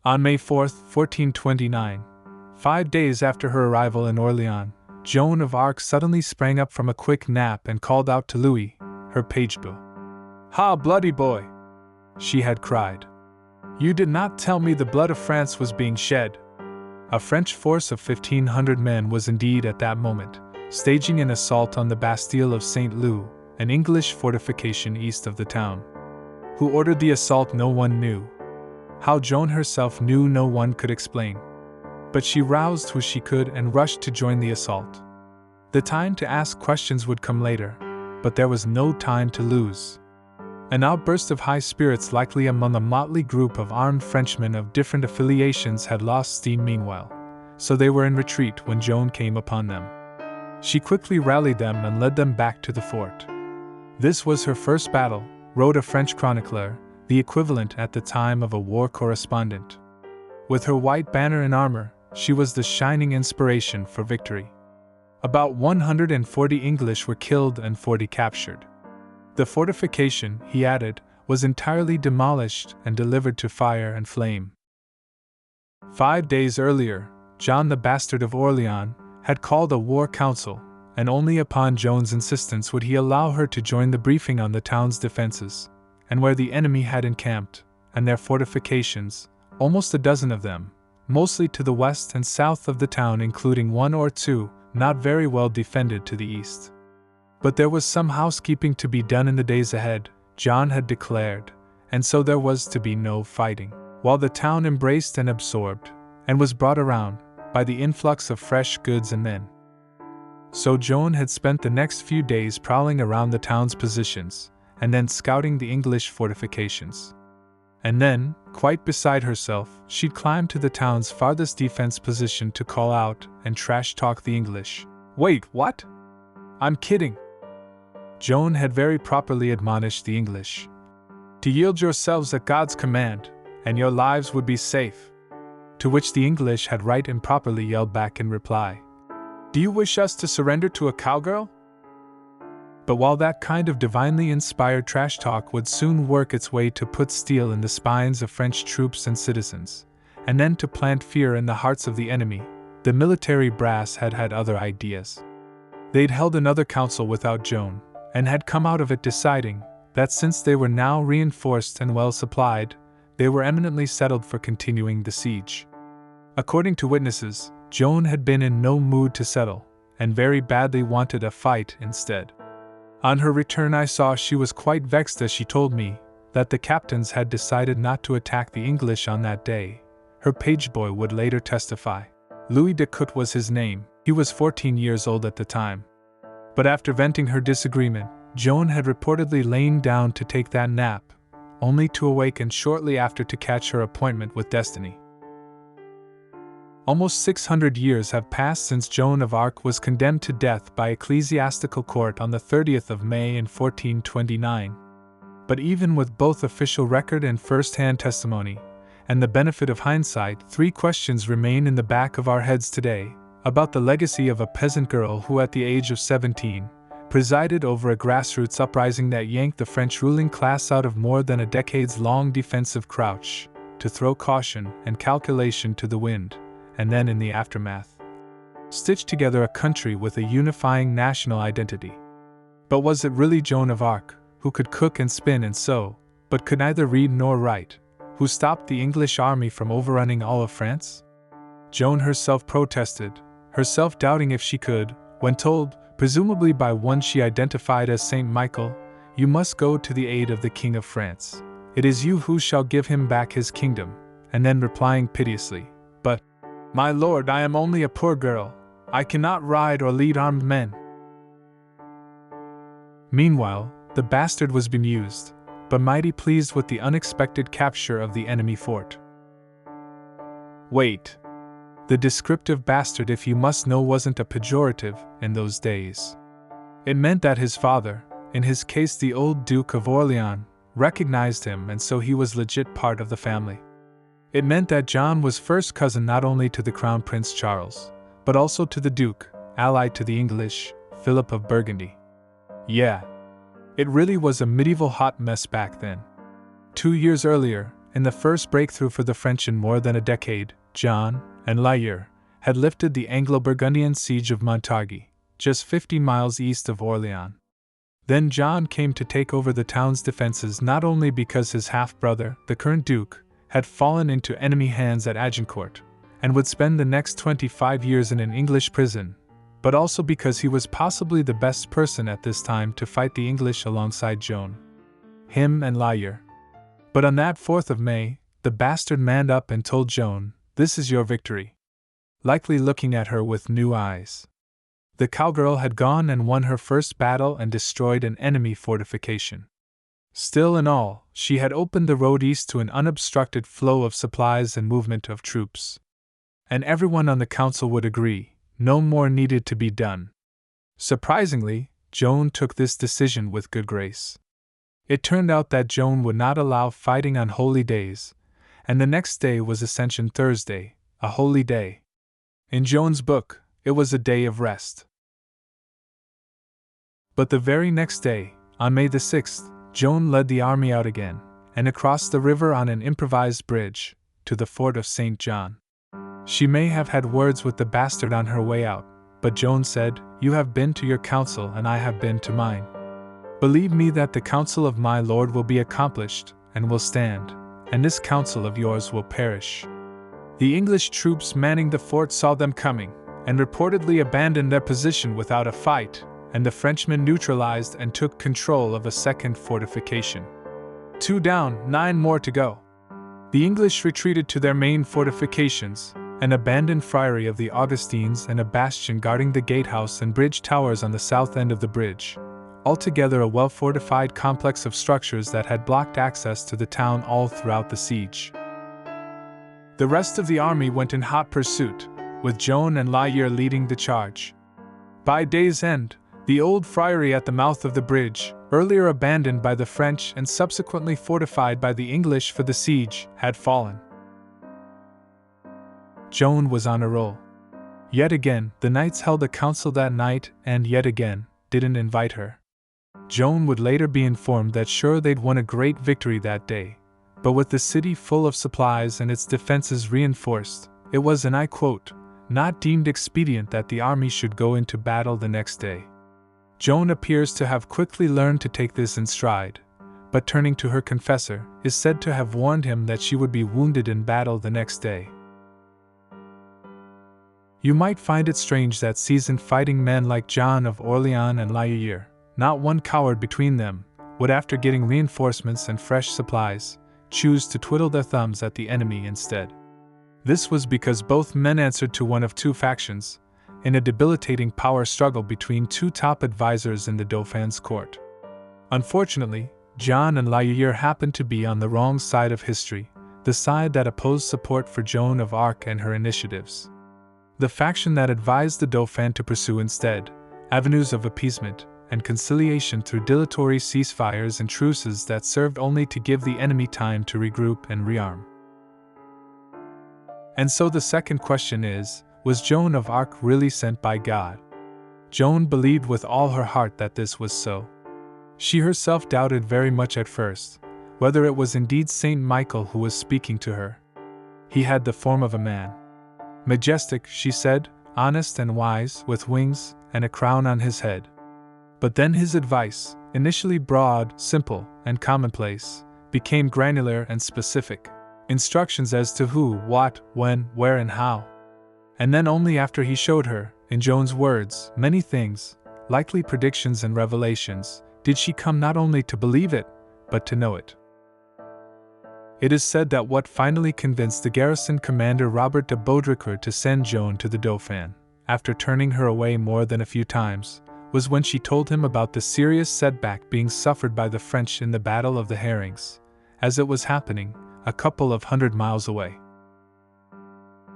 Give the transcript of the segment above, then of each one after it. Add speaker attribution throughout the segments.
Speaker 1: On May 4, 1429, 5 days after her arrival in Orleans, Joan of Arc suddenly sprang up from a quick nap and called out to Louis, her page-boy. "Ha, bloody boy!" she had cried. "You did not tell me the blood of France was being shed." A French force of 1,500 men was indeed at that moment staging an assault on the Bastille of St. Louis, an English fortification east of the town. Who ordered the assault no one knew. How Joan herself knew no one could explain. But she roused who she could and rushed to join the assault. The time to ask questions would come later, but there was no time to lose. An outburst of high spirits likely among a motley group of armed Frenchmen of different affiliations had lost steam meanwhile, so they were in retreat when Joan came upon them. She quickly rallied them and led them back to the fort. This was her first battle, wrote a French chronicler, the equivalent at the time of a war correspondent. With her white banner and armor, she was the shining inspiration for victory. About 140 English were killed and 40 captured. The fortification, he added, was entirely demolished and delivered to fire and flame. 5 days earlier, John the Bastard of Orleans had called a war council, and only upon Joan's insistence would he allow her to join the briefing on the town's defenses, and where the enemy had encamped, and their fortifications, almost a dozen of them, mostly to the west and south of the town, including one or two, not very well defended to the east. But there was some housekeeping to be done in the days ahead, John had declared, and so there was to be no fighting, while the town embraced and absorbed, and was brought around, by the influx of fresh goods and men. So Joan had spent the next few days prowling around the town's positions, and then scouting the English fortifications. And then, quite beside herself, she'd climbed to the town's farthest defense position to call out and trash-talk the English. "Wait, what? I'm kidding." Joan had very properly admonished the English to yield yourselves at God's command, and your lives would be safe. To which the English had right improperly yelled back in reply, "Do you wish us to surrender to a cowgirl?" But while that kind of divinely inspired trash talk would soon work its way to put steel in the spines of French troops and citizens, and then to plant fear in the hearts of the enemy, the military brass had had other ideas. They'd held another council without Joan, and had come out of it deciding that since they were now reinforced and well supplied, they were eminently settled for continuing the siege. According to witnesses, Joan had been in no mood to settle, and very badly wanted a fight instead. On her return I saw she was quite vexed as she told me that the captains had decided not to attack the English on that day. Her pageboy would later testify. Louis de Cout was his name, he was 14 years old at the time. But after venting her disagreement, Joan had reportedly lain down to take that nap, only to awaken shortly after to catch her appointment with destiny. Almost 600 years have passed since Joan of Arc was condemned to death by ecclesiastical court on the 30th of May in 1429. But even with both official record and first-hand testimony, and the benefit of hindsight, 3 questions remain in the back of our heads today, about the legacy of a peasant girl who at the age of 17, presided over a grassroots uprising that yanked the French ruling class out of more than a decades-long defensive crouch, to throw caution and calculation to the wind, and then in the aftermath, stitched together a country with a unifying national identity. But was it really Joan of Arc, who could cook and spin and sew, but could neither read nor write, who stopped the English army from overrunning all of France? Joan herself protested, herself doubting if she could, when told, presumably by one she identified as St. Michael, "You must go to the aid of the King of France. It is you who shall give him back his kingdom," and then replying piteously, "But, my lord, I am only a poor girl. I cannot ride or lead armed men." Meanwhile, the bastard was bemused, but mighty pleased with the unexpected capture of the enemy fort. Wait. The descriptive bastard, if you must know, wasn't a pejorative in those days. It meant that his father, in his case the old Duke of Orleans, recognized him, and so he was legit part of the family. It meant that John was first cousin not only to the Crown Prince Charles, but also to the Duke, allied to the English, Philip of Burgundy. Yeah. It really was a medieval hot mess back then. 2 years earlier, in the first breakthrough for the French in more than a decade, John and La Hire had lifted the Anglo-Burgundian siege of Montargis, just 50 miles east of Orléans. Then John came to take over the town's defenses not only because his half-brother, the current duke, had fallen into enemy hands at Agincourt, and would spend the next 25 years in an English prison, but also because he was possibly the best person at this time to fight the English alongside Joan. Him and La Hire. But on that 4th of May, the bastard manned up and told Joan, "This is your victory," likely looking at her with new eyes. The cowgirl had gone and won her first battle and destroyed an enemy fortification. Still in all, she had opened the road east to an unobstructed flow of supplies and movement of troops. And everyone on the council would agree, no more needed to be done. Surprisingly, Joan took this decision with good grace. It turned out that Joan would not allow fighting on holy days, and the next day was Ascension Thursday, a holy day. In Joan's book, it was a day of rest. But the very next day, on May the 6th, Joan led the army out again, and across the river on an improvised bridge, to the fort of St Joan. She may have had words with the bastard on her way out, but Joan said, "You have been to your council and I have been to mine. Believe me that the counsel of my lord will be accomplished, and will stand, and this counsel of yours will perish." The English troops manning the fort saw them coming, and reportedly abandoned their position without a fight, and the Frenchmen neutralized and took control of a second fortification. 2 down, 9 more to go. The English retreated to their main fortifications, an abandoned friary of the Augustines and a bastion guarding the gatehouse and bridge towers on the south end of the bridge. Altogether a well-fortified complex of structures that had blocked access to the town all throughout the siege. The rest of the army went in hot pursuit, with Joan and La Hire leading the charge. By day's end, the old friary at the mouth of the bridge, earlier abandoned by the French and subsequently fortified by the English for the siege, had fallen. Joan was on a roll. Yet again, the knights held a council that night and, yet again, didn't invite her. Joan would later be informed that sure they'd won a great victory that day, but with the city full of supplies and its defenses reinforced, it was, and I quote, "not deemed expedient that the army should go into battle the next day." Joan appears to have quickly learned to take this in stride, but turning to her confessor, is said to have warned him that she would be wounded in battle the next day. You might find it strange that seasoned fighting men like John of Orléans and La Hire, not one coward between them, would after getting reinforcements and fresh supplies, choose to twiddle their thumbs at the enemy instead. This was because both men answered to one of two factions, in a debilitating power struggle between two top advisors in the Dauphin's court. Unfortunately, John and La Hire happened to be on the wrong side of history, the side that opposed support for Joan of Arc and her initiatives. The faction that advised the Dauphin to pursue instead avenues of appeasement and conciliation through dilatory ceasefires and truces that served only to give the enemy time to regroup and rearm. And so the second question is, was Joan of Arc really sent by God? Joan believed with all her heart that this was so. She herself doubted very much at first, whether it was indeed Saint Michael who was speaking to her. He had the form of a man. Majestic, she said, honest and wise, with wings and a crown on his head. But then his advice, initially broad, simple, and commonplace, became granular and specific. Instructions as to who, what, when, where, and how. And then only after he showed her, in Joan's words, many things, likely predictions and revelations, did she come not only to believe it, but to know it. It is said that what finally convinced the garrison commander Robert de Baudricourt to send Joan to the Dauphin, after turning her away more than a few times, was when she told him about the serious setback being suffered by the French in the Battle of the Herrings, as it was happening, a couple of 100 miles away.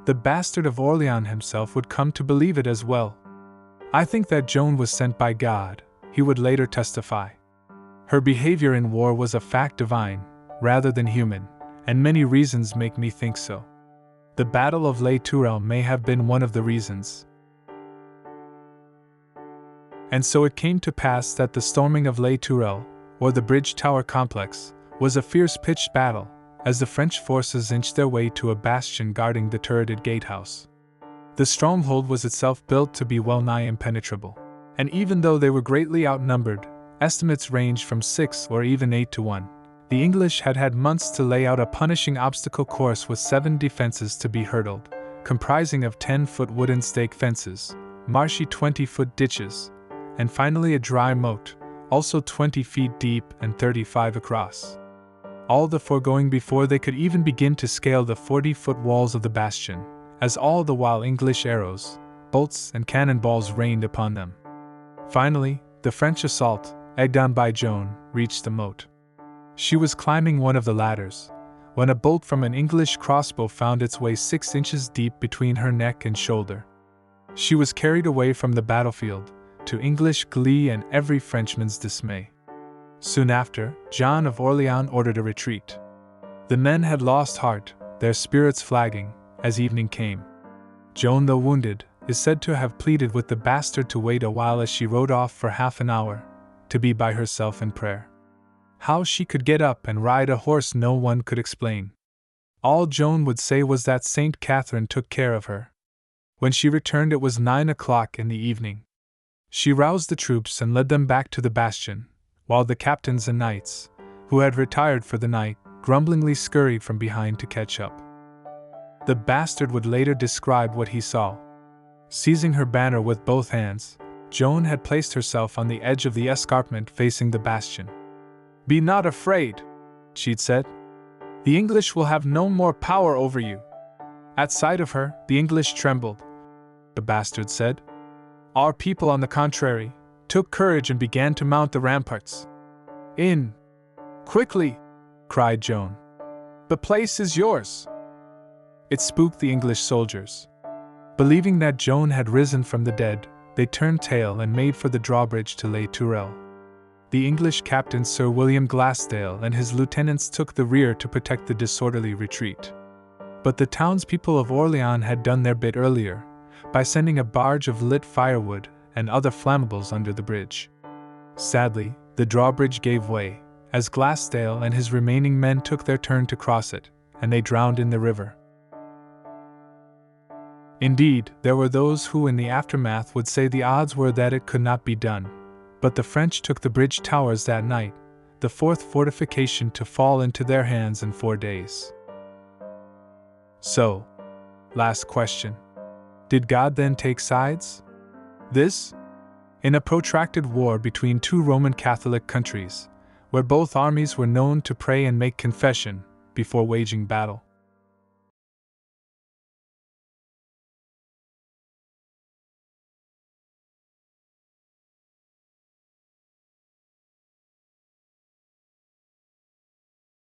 Speaker 1: The bastard of Orléans himself would come to believe it as well. "I think that Joan was sent by God," he would later testify. "Her behavior in war was a fact divine, rather than human, and many reasons make me think so. The Battle of Les Tourelles may have been one of the reasons." And so it came to pass that the storming of Les Tourelles, or the bridge tower complex, was a fierce pitched battle, as the French forces inched their way to a bastion guarding the turreted gatehouse. The stronghold was itself built to be well-nigh impenetrable, and even though they were greatly outnumbered, estimates ranged from 6 or even 8 to 1, the English had had months to lay out a punishing obstacle course with 7 defenses to be hurdled, comprising of 10-foot wooden stake fences, marshy 20-foot ditches, and finally a dry moat, also 20 feet deep and 35 across. All the foregoing before they could even begin to scale the 40-foot walls of the bastion, as all the while English arrows, bolts, and cannonballs rained upon them. Finally, the French assault, egged on by Joan, reached the moat. She was climbing one of the ladders, when a bolt from an English crossbow found its way 6 inches deep between her neck and shoulder. She was carried away from the battlefield, to English glee and every Frenchman's dismay. Soon after, Joan of Orleans ordered a retreat. The men had lost heart, their spirits flagging, as evening came. Joan, though wounded, is said to have pleaded with the bastard to wait a while as she rode off for half an hour, to be by herself in prayer. How she could get up and ride a horse no one could explain. All Joan would say was that St. Catherine took care of her. When she returned it was 9 o'clock in the evening. She roused the troops and led them back to the bastion, while the captains and knights, who had retired for the night, grumblingly scurried from behind to catch up. The bastard would later describe what he saw. Seizing her banner with both hands, Joan had placed herself on the edge of the escarpment facing the bastion. "Be not afraid," she'd said. "The English will have no more power over you." At sight of her, the English trembled. The bastard said. Our people, on the contrary, took courage and began to mount the ramparts. "In! Quickly!" cried Joan. "The place is yours!" It spooked the English soldiers. Believing that Joan had risen from the dead, they turned tail and made for the drawbridge to Les Tourelles. The English captain Sir William Glassdale and his lieutenants took the rear to protect the disorderly retreat. But the townspeople of Orleans had done their bit earlier, by sending a barge of lit firewood and other flammables under the bridge. Sadly, the drawbridge gave way, as Glassdale and his remaining men took their turn to cross it, and they drowned in the river. Indeed, there were those who in the aftermath would say the odds were that it could not be done, but the French took the bridge towers that night, the 4th fortification to fall into their hands in 4 days. So, last question. Did God then take sides? This? In a protracted war between 2 Roman Catholic countries, where both armies were known to pray and make confession before waging battle.